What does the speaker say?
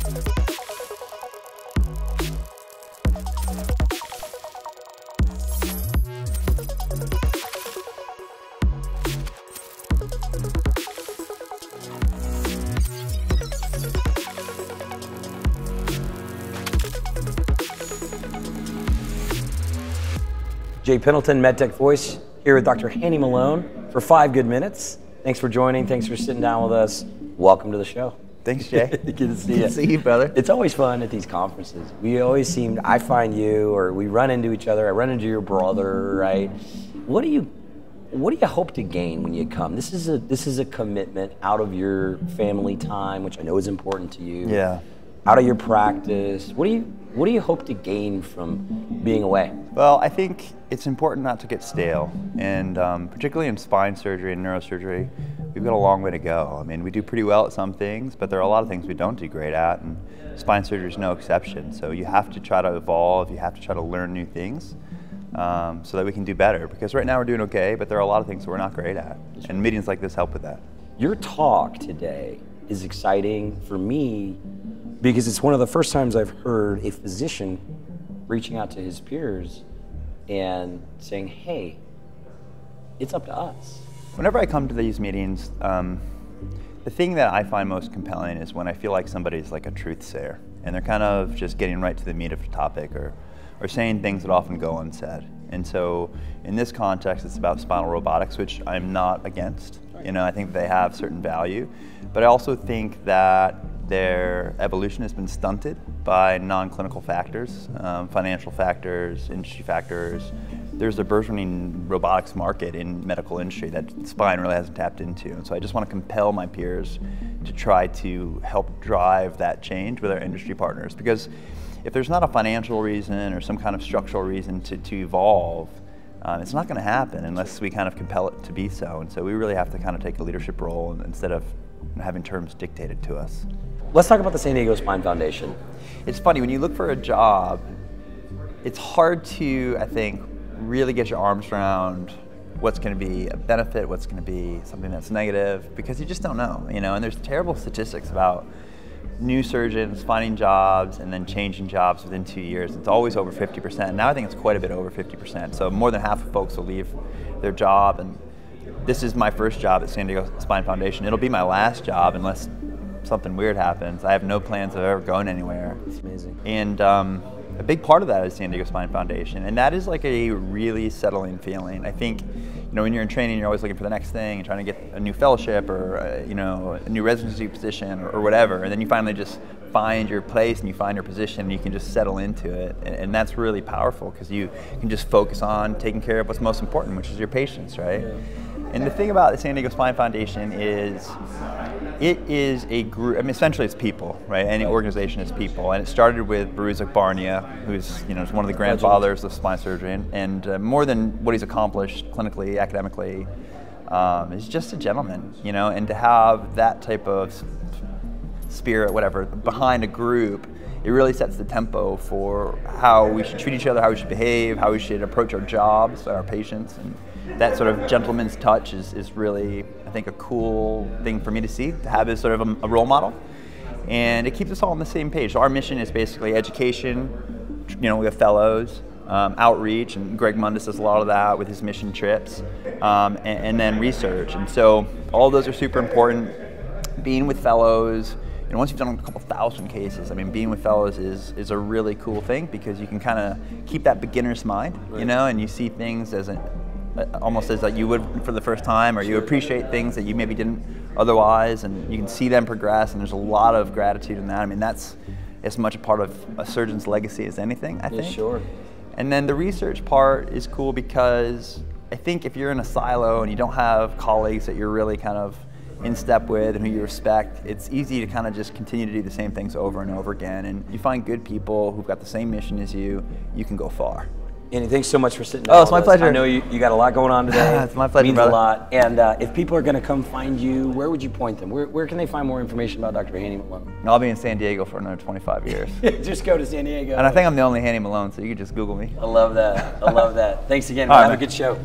Jay Pendleton, MedTech Voice, here with Dr. Hani Malone for 5 good minutes. Thanks for joining. Thanks for sitting down with us. Welcome to the show. Thanks, Jay. Good to see you. Good to see you, brother. It's always fun at these conferences. We always seem, I find you, or we run into each other. I run into your brother, right? What do you hope to gain when you come? This is a commitment out of your family time, which I know is important to you. Yeah. Out of your practice. What do you hope to gain from being away? Well, I think it's important not to get stale, and particularly in spine surgery and neurosurgery, we've got a long way to go. I mean, we do pretty well at some things, but there are a lot of things we don't do great at, and spine surgery is no exception. So you have to try to evolve, you have to try to learn new things so that we can do better. Because right now we're doing okay, but there are a lot of things that we're not great at, and meetings like this help with that. Your talk today is exciting for me because it's one of the first times I've heard a physician reaching out to his peers and saying, hey, it's up to us. Whenever I come to these meetings, the thing that I find most compelling is when I feel like somebody's like a truth sayer and they're kind of just getting right to the meat of the topic or saying things that often go unsaid. And so in this context, it's about spinal robotics, which I'm not against. You know, I think they have certain value, but I also think that their evolution has been stunted by non-clinical factors, financial factors, industry factors. There's a burgeoning robotics market in medical industry that spine really hasn't tapped into. And so I just want to compel my peers to try to help drive that change with our industry partners. Because if there's not a financial reason or some kind of structural reason to evolve, it's not going to happen unless we kind of compel it to be so. And so we really have to kind of take a leadership role instead of having terms dictated to us. Let's talk about the San Diego Spine Foundation. It's funny, when you look for a job, it's hard to, I think, really get your arms around what's going to be a benefit, what's going to be something that's negative, because you just don't know, you know, and there's terrible statistics about new surgeons finding jobs and then changing jobs within 2 years. It's always over 50%. Now I think it's quite a bit over 50%. So more than half of folks will leave their job, and this is my first job at San Diego Spine Foundation. It'll be my last job unless something weird happens. I have no plans of ever going anywhere. It's amazing. And a big part of that is San Diego Spine Foundation, and that is like a really settling feeling. I think, you know, when you're in training, you're always looking for the next thing and trying to get a new fellowship or you know, a new residency position or whatever, and then you finally just find your place and you find your position and you can just settle into it, and that's really powerful because you can just focus on taking care of what's most important, which is your patients, right? Yeah. And the thing about the San Diego Spine Foundation is it is a group, I mean, essentially it's people, right? Any organization is people. And it started with Baruzak Barnia, who's, you know, one of the grandfathers of spine surgery, and more than what he's accomplished clinically, academically, is just a gentleman, you know, and to have that type of spirit, whatever, behind a group, it really sets the tempo for how we should treat each other, how we should behave, how we should approach our jobs, our patients, and that sort of gentleman's touch is really, I think, a cool thing for me to see, to have as sort of a role model. And it keeps us all on the same page. So our mission is basically education, you know, we have fellows, outreach, and Greg Mundis does a lot of that with his mission trips, and then research. And so all of those are super important. Being with fellows, you know, once you've done a couple thousand cases, I mean, being with fellows is a really cool thing because you can kind of keep that beginner's mind, right, you know, and you see things as almost as like you would for the first time, or you appreciate things that you maybe didn't otherwise, and you can see them progress, and there's a lot of gratitude in that. I mean, that's as much a part of a surgeon's legacy as anything, I think. Yeah, sure. And then the research part is cool because I think if you're in a silo and you don't have colleagues that you're really kind of in step with and who you respect, it's easy to kind of just continue to do the same things over and over again. And you find good people who've got the same mission as you can go far. Andy, thanks so much for sitting down. Oh, it's my pleasure. I know you got a lot going on today. It's my pleasure, It means brother. a lot. And if people are going to come find you, where would you point them? Where can they find more information about Dr. Hani Malone? I'll be in San Diego for another 25 years. Just go to San Diego. And I think I'm the only Hani Malone, so you can just Google me. I love that. I love that. Thanks again. All right, Have a good show.